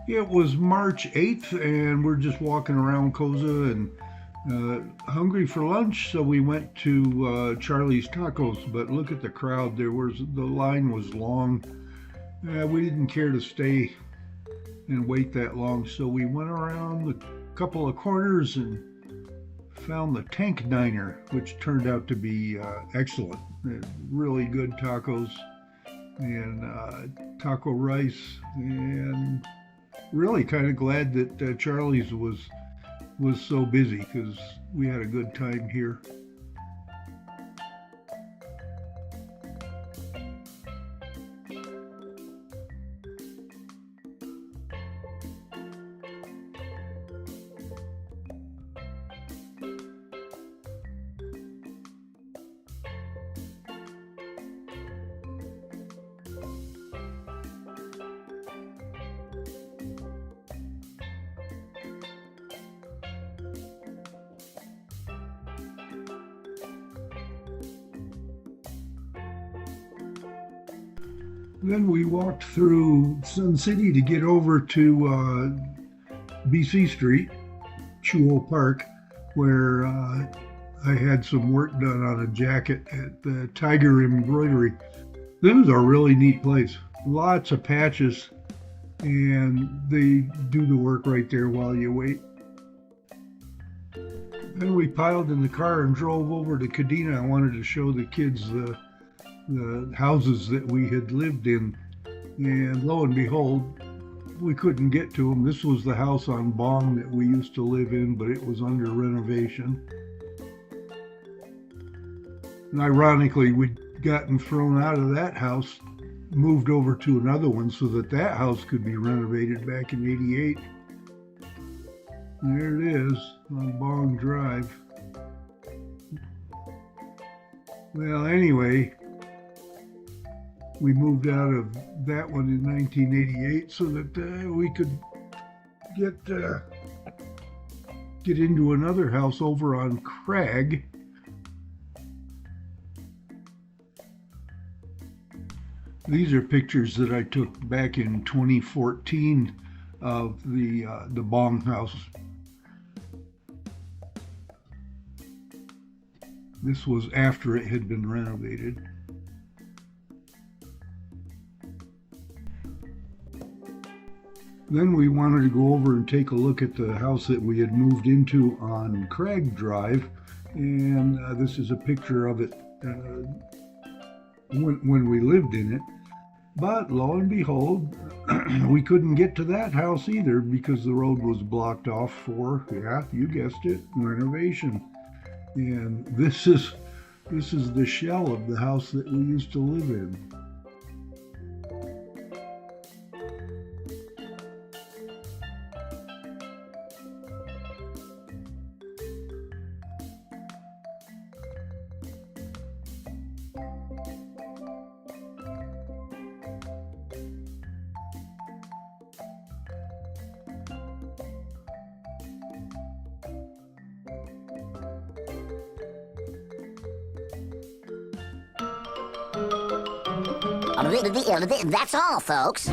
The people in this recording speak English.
It was March 8th, and we're just walking around Koza and hungry for lunch, so we went to Charlie's Tacos. But look at the crowd. The line was long. We didn't care to stay and wait that long, so we went around a couple of corners and found the TankDiner, which turned out to be excellent. Really good tacos and taco rice, and really kind of glad that Charlie's was so busy because we had a good time here. Then we walked through Sun City to get over to BC Street, Chuo Park, where I had some work done on a jacket at the Tiger Embroidery. This is a really neat place. Lots of patches, and they do the work right there while you wait. Then we piled in the car and drove over to Kadena. I wanted to show the kids the houses that we had lived in, and lo and behold, we couldn't get to them. This was the house on Bong that we used to live in, but it was under renovation. And ironically, we'd gotten thrown out of that house, moved over to another one so that that house could be renovated back in '88. There it is on Bong Drive. Well, anyway, we moved out of that one in 1988 so that we could get into another house over on Cragge. These are pictures that I took back in 2014 of the Bong house. This was after it had been renovated. Then we wanted to go over and take a look at the house that we had moved into on Cragge Drive, and this is a picture of it when we lived in it. But lo and behold, we couldn't get to that house either because the road was blocked off for, yeah, you guessed it, renovation. And this is the shell of the house that we used to live in. That's all, folks.